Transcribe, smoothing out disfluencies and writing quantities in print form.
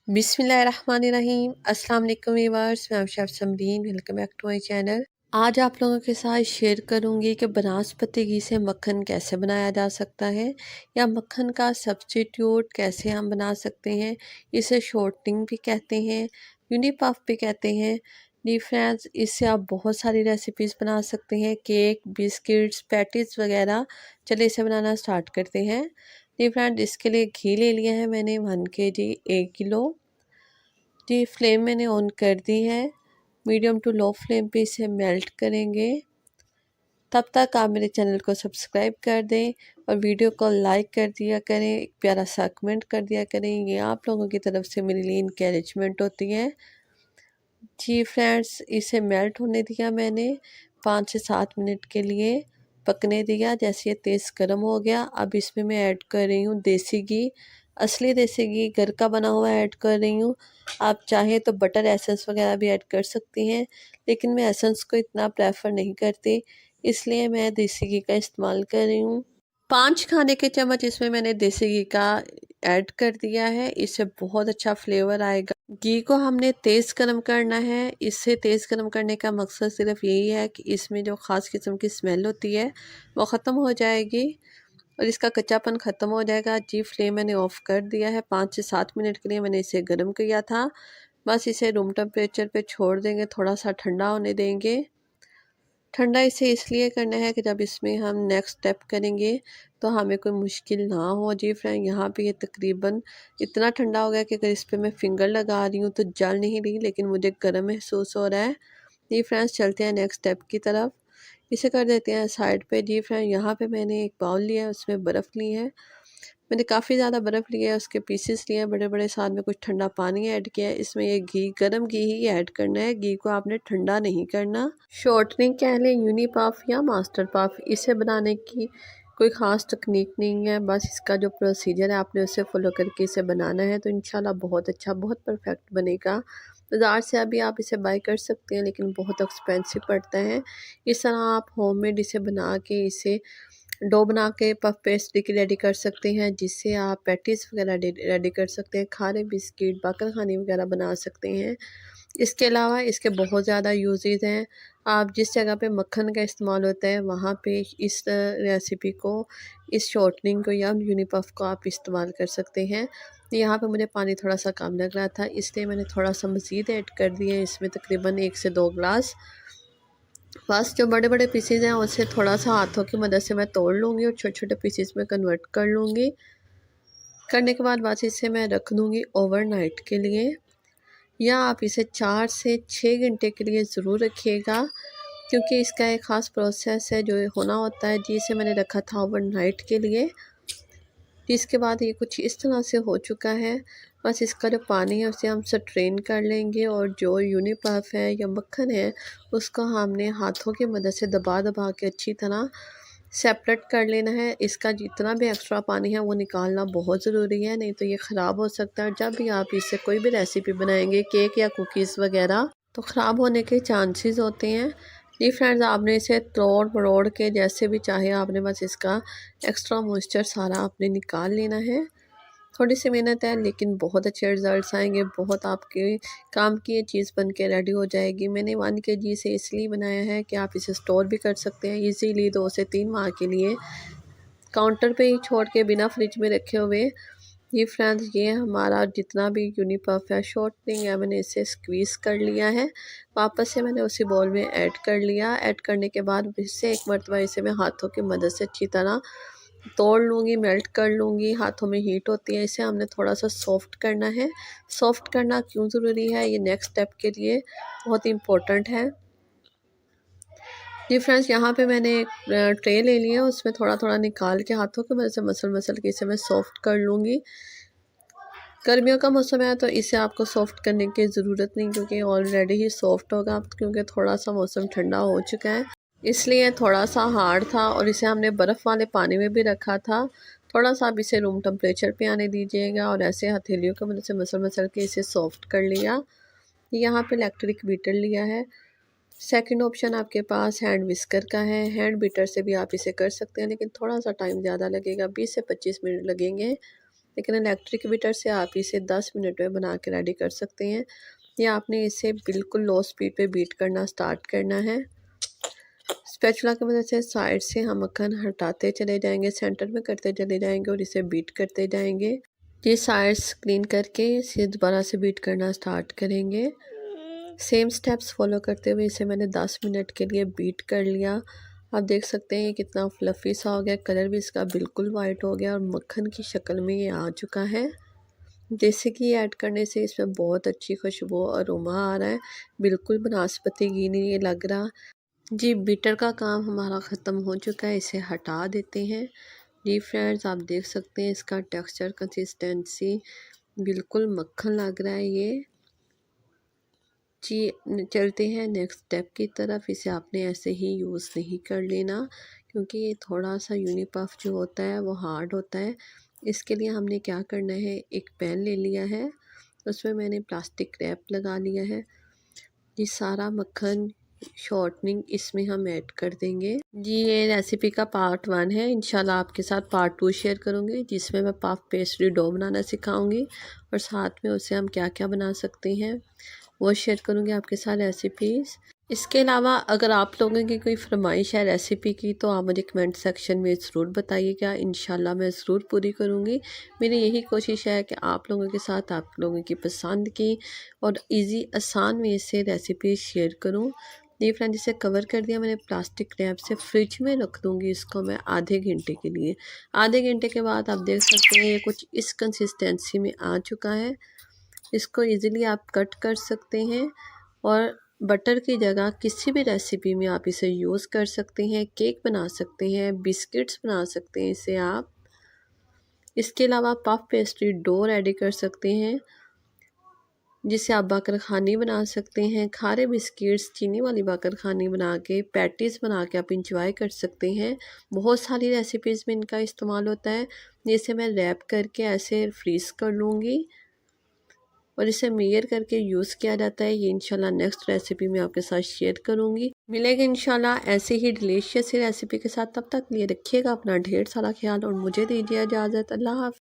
बिस्मिल्लाहिर्रहमानिर्रहीम। अस्सलाम वालेकुम व्यूअर्स, मैं chef Samreen. Welcome back to my channel. आज आप लोगों के साथ शेयर करूंगी कि बनास्पति घी से मक्खन कैसे बनाया जा सकता है या मक्खन का सब्स्टिट्यूट कैसे हम बना सकते हैं। इसे शॉर्टनिंग भी कहते हैं, यूनी पफ भी कहते हैं। जी फ्रेंड्स, इससे आप बहुत सारी रेसिपीज़ बना सकते हैं, केक, बिस्किट्स, पैटीज़ वगैरह। चलिए इसे बनाना स्टार्ट करते हैं। जी फ्रेंड, इसके लिए घी ले लिया है मैंने 1 kg, 1 किलो। जी फ्लेम मैंने ऑन कर दी है, मीडियम टू लो फ्लेम पे इसे मेल्ट करेंगे। तब तक आप मेरे चैनल को सब्सक्राइब कर दें और वीडियो को लाइक कर दिया करें, एक प्यारा सा कमेंट कर दिया करें। ये आप लोगों की तरफ से मेरे लिए इनकरेजमेंट होती है। जी फ्रेंड्स, इसे मेल्ट होने दिया मैंने 5 से 7 मिनट के लिए पकने दिया। जैसे ये तेज़ गर्म हो गया, अब इसमें मैं ऐड कर रही हूँ देसी घी। असली देसी घी घर का बना हुआ ऐड कर रही हूँ। आप चाहें तो बटर एसेंस वगैरह भी ऐड कर सकती हैं, लेकिन मैं एसेंस को इतना प्रेफर नहीं करती, इसलिए मैं देसी घी का इस्तेमाल कर रही हूँ। 5 खाने के चम्मच इसमें मैंने देसी घी का ऐड कर दिया है, इससे बहुत अच्छा फ्लेवर आएगा। घी को हमने तेज़ गरम करना है। इससे तेज़ गरम करने का मकसद सिर्फ यही है कि इसमें जो ख़ास किस्म की स्मेल होती है वो ख़त्म हो जाएगी और इसका कच्चापन ख़त्म हो जाएगा। जी फ्लेम मैंने ऑफ़ कर दिया है। 5 से 7 मिनट के लिए मैंने इसे गर्म किया था। बस इसे रूम टेम्परेचर पे छोड़ देंगे, थोड़ा सा ठंडा होने देंगे। ठंडा इसे इसलिए करना है कि जब इसमें हम नेक्स्ट स्टेप करेंगे तो हमें कोई मुश्किल ना हो। जी फ्रेंड, यहाँ पे ये तकरीबन इतना ठंडा हो गया कि अगर इस पे मैं फिंगर लगा रही हूँ तो जल नहीं रही, लेकिन मुझे गर्म महसूस हो रहा है। जी फ्रेंड्स, चलते हैं नेक्स्ट स्टेप की तरफ। इसे कर देते हैं साइड पे। जी फ्रेंड, यहाँ पे मैंने एक बाउल लिया है, उसमें बर्फ़ ली है। मैंने काफ़ी ज़्यादा बर्फ़ लिया है, उसके पीसेस लिए हैं बड़े-बड़े, साथ में कुछ ठंडा पानी ऐड किया है। इसमें ये घी, गरम घी ही ऐड करना है, घी को आपने ठंडा नहीं करना। शॉर्टनिंग कह लें, यूनी पफ या मास्टर पफ, इसे बनाने की कोई ख़ास तकनीक नहीं है। बस इसका जो प्रोसीजर है आपने उसे फॉलो करके इसे बनाना है, तो इंशाल्लाह बहुत अच्छा, बहुत परफेक्ट बनेगा। बाज़ार से अभी आप इसे बाय कर सकते हैं, लेकिन बहुत एक्सपेंसिव पड़ता है। इस तरह आप होममेड इसे बना के, इसे डो बना के पफ पेस्ट्री की रेडी कर सकते हैं, जिससे आप पैटीज़ वगैरह रेडी कर सकते हैं, खारे बिस्किट, बाकरखानी वगैरह बना सकते हैं। इसके अलावा इसके बहुत ज़्यादा यूजेस हैं। आप जिस जगह पे मक्खन का इस्तेमाल होता है वहाँ पे इस रेसिपी को, इस शॉर्टनिंग को या यूनी पफ को आप इस्तेमाल कर सकते हैं। यहाँ पे मुझे पानी थोड़ा सा कम लग रहा था, इसलिए मैंने थोड़ा सा मज़ीद ऐड कर दिया है, इसमें तकरीबन 1 से 2 गिलास। बस जो बड़े-बड़े पीसेज़ हैं उसे थोड़ा सा हाथों की मदद से मैं तोड़ लूँगी और छोटे-छोटे पीसेज़ में कन्वर्ट कर लूँगी। करने के बाद बस इसे मैं रख दूँगी ओवरनाइट के लिए, या आप इसे 4 से 6 घंटे के लिए ज़रूर रखिएगा, क्योंकि इसका एक ख़ास प्रोसेस है जो होना होता है। जी, इसे मैंने रखा था ओवरनाइट के लिए। इसके बाद ये कुछ इस तरह से हो चुका है। बस इसका जो पानी है उसे हम स्ट्रेन कर लेंगे और जो यूनी पफ है या मक्खन है उसको हमने हाथों की मदद से दबा दबा के अच्छी तरह सेपरेट कर लेना है। इसका जितना भी एक्स्ट्रा पानी है वो निकालना बहुत ज़रूरी है, नहीं तो ये ख़राब हो सकता है। जब भी आप इससे कोई भी रेसिपी बनाएंगे, केक या कुकीज़ वगैरह, तो ख़राब होने के चांसेस होते हैं। जी फ्रेंड्स, आपने इसे तोड़ मरोड़ के जैसे भी चाहे आपने बस इसका एक्स्ट्रा मॉइस्चर सारा आपने निकाल लेना है। थोड़ी सी मेहनत है, लेकिन बहुत अच्छे रिज़ल्ट्स आएंगे। बहुत आपके काम की ये चीज़ बन के रेडी हो जाएगी। मैंने 1 kg से इसलिए बनाया है कि आप इसे स्टोर भी कर सकते हैं इजीली 2 से 3 माह के लिए, काउंटर पे ही छोड़ के, बिना फ्रिज में रखे हुए। ये फ्रेंड्स, ये हमारा जितना भी यूनी पफ है, शॉर्टनिंग है, मैंने इसे स्क्वीज़ कर लिया है। वापस से मैंने उसी बॉल में ऐड कर लिया। ऐड करने के बाद फिर से एक मरतबा इसे मैं हाथों की मदद से अच्छी तरह तोड़ लूँगी, मेल्ट कर लूँगी। हाथों में हीट होती है, इसे हमने थोड़ा सा सॉफ्ट करना है। सॉफ्ट करना क्यों ज़रूरी है, ये नेक्स्ट स्टेप के लिए बहुत इम्पोर्टेंट है। जी फ्रेंड्स, यहाँ पे मैंने एक ट्रे ले लिया, उसमें थोड़ा थोड़ा निकाल के हाथों की मदद से मसल मसल के इसे मैं सॉफ्ट कर लूँगी। गर्मियों का मौसम है तो इसे आपको सॉफ्ट करने की ज़रूरत नहीं, क्योंकि ऑलरेडी ही सॉफ्ट होगा, क्योंकि थोड़ा सा मौसम ठंडा हो चुका है, इसलिए थोड़ा सा हार्ड था और इसे हमने बर्फ़ वाले पानी में भी रखा था। थोड़ा सा अब इसे रूम टेम्परेचर पे आने दीजिएगा और ऐसे हथेलियों की मदद से मसल मसल के इसे सॉफ्ट कर लिया। यहाँ पे इलेक्ट्रिक बीटर लिया है। सेकंड ऑप्शन आपके पास हैंड विस्कर का है। हैंड बीटर से भी आप इसे कर सकते हैं, लेकिन थोड़ा सा टाइम ज़्यादा लगेगा, 20 से 25 मिनट लगेंगे। लेकिन इलेक्ट्रिक बीटर से आप इसे 10 मिनट में बना के रेडी कर सकते हैं। या आपने इसे बिल्कुल लो स्पीड पे बीट करना स्टार्ट करना है। स्पैचुला की मदद से साइड से हम मक्खन हटाते चले जाएंगे, सेंटर में करते चले जाएंगे और इसे बीट करते जाएंगे। ये साइड्स क्लीन करके इसे दोबारा से बीट करना स्टार्ट करेंगे। सेम स्टेप्स फॉलो करते हुए इसे मैंने 10 मिनट के लिए बीट कर लिया। आप देख सकते हैं कितना फ्लफ़ी सा हो गया, कलर भी इसका बिल्कुल वाइट हो गया और मक्खन की शक्ल में ये आ चुका है। जैसे कि ऐड करने से इसमें बहुत अच्छी खुशबू और अरोमा आ रहा है, बिल्कुल बनास्पति घी नहीं ये लग रहा। जी, बीटर का काम हमारा ख़त्म हो चुका है, इसे हटा देते हैं। जी फ्रेंड्स, आप देख सकते हैं इसका टेक्सचर, कंसिस्टेंसी बिल्कुल मक्खन लग रहा है ये। जी, चलते हैं नेक्स्ट स्टेप की तरफ। इसे आपने ऐसे ही यूज़ नहीं कर लेना, क्योंकि ये थोड़ा सा यूनिपफ जो होता है वो हार्ड होता है। इसके लिए हमने क्या करना है, एक पैन ले लिया है, उसमें मैंने प्लास्टिक रैप लगा लिया है। ये सारा मक्खन शॉर्टनिंग इसमें हम ऐड कर देंगे। जी, ये रेसिपी का पार्ट 1 है। इंशाल्लाह आपके साथ पार्ट 2 शेयर करूँगी, जिसमें मैं पफ पेस्ट्री डो बनाना सिखाऊंगी और साथ में उसे हम क्या क्या बना सकते हैं वो शेयर करूँगी आपके साथ रेसिपीज़। इसके अलावा अगर आप लोगों की कोई फरमाइश है रेसिपी की, तो आप मुझे कमेंट सेक्शन में ज़रूर बताइएगा। इंशाल्लाह मैं ज़रूर पूरी करूँगी। मेरी यही कोशिश है कि आप लोगों के साथ आप लोगों की पसंद की और इजी आसान वे से रेसिपी शेयर करूँ। ये फ्रेंड, इसे कवर कर दिया मैंने प्लास्टिक रैप से। फ्रिज में रख दूँगी इसको मैं आधे घंटे के लिए। आधे घंटे के बाद आप देख सकते हैं ये कुछ इस कंसिस्टेंसी में आ चुका है। इसको इजीली आप कट कर सकते हैं और बटर की जगह किसी भी रेसिपी में आप इसे यूज़ कर सकते हैं। केक बना सकते हैं, बिस्किट्स बना सकते हैं इसे आप। इसके अलावा पफ पेस्ट्री डो रेडी कर सकते हैं, जिसे आप बाकरखानी बना सकते हैं। खारे बिस्किट्स, चीनी वाली बाकरखानी बना के, पैटीज़ बना के आप इंजॉय कर सकते हैं। बहुत सारी रेसिपीज़ में इनका इस्तेमाल होता है। जिसे मैं रैप करके ऐसे फ्रीज़ कर लूँगी और इसे मेयर करके यूज़ किया जाता है। ये इंशाल्लाह नेक्स्ट रेसिपी में आपके साथ शेयर करूँगी। मिलेंगे इंशाल्लाह ऐसे ही डिलीशियस रेसिपी के साथ। तब तक लिए रखिएगा अपना ढेर सारा ख्याल और मुझे दीजिए इजाज़त। अल्लाह हाफ़िज़।